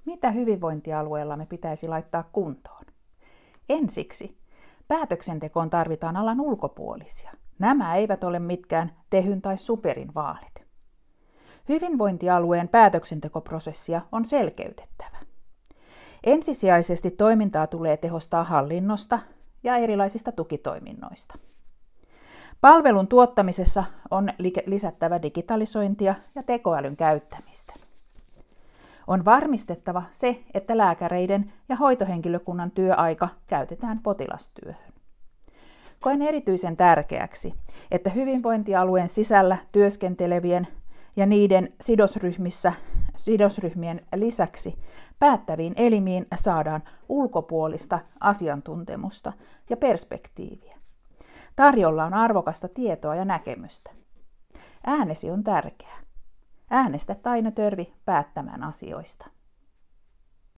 Mitä hyvinvointialueella me pitäisi laittaa kuntoon? Ensiksi, päätöksentekoon tarvitaan alan ulkopuolisia. Nämä eivät ole mitkään Tehyn tai Superin vaalit. Hyvinvointialueen päätöksentekoprosessia on selkeytettävä. Ensisijaisesti toimintaa tulee tehostaa hallinnosta ja erilaisista tukitoiminnoista. Palvelun tuottamisessa on lisättävä digitalisointia ja tekoälyn käyttämistä. On varmistettava se, että lääkäreiden ja hoitohenkilökunnan työaika käytetään potilastyöhön. Koen erityisen tärkeäksi, että hyvinvointialueen sisällä työskentelevien ja niiden sidosryhmien lisäksi päättäviin elimiin saadaan ulkopuolista asiantuntemusta ja perspektiiviä. Tarjolla on arvokasta tietoa ja näkemystä. Äänesi on tärkeä. Äänestä Taina Törvi päättämään asioista.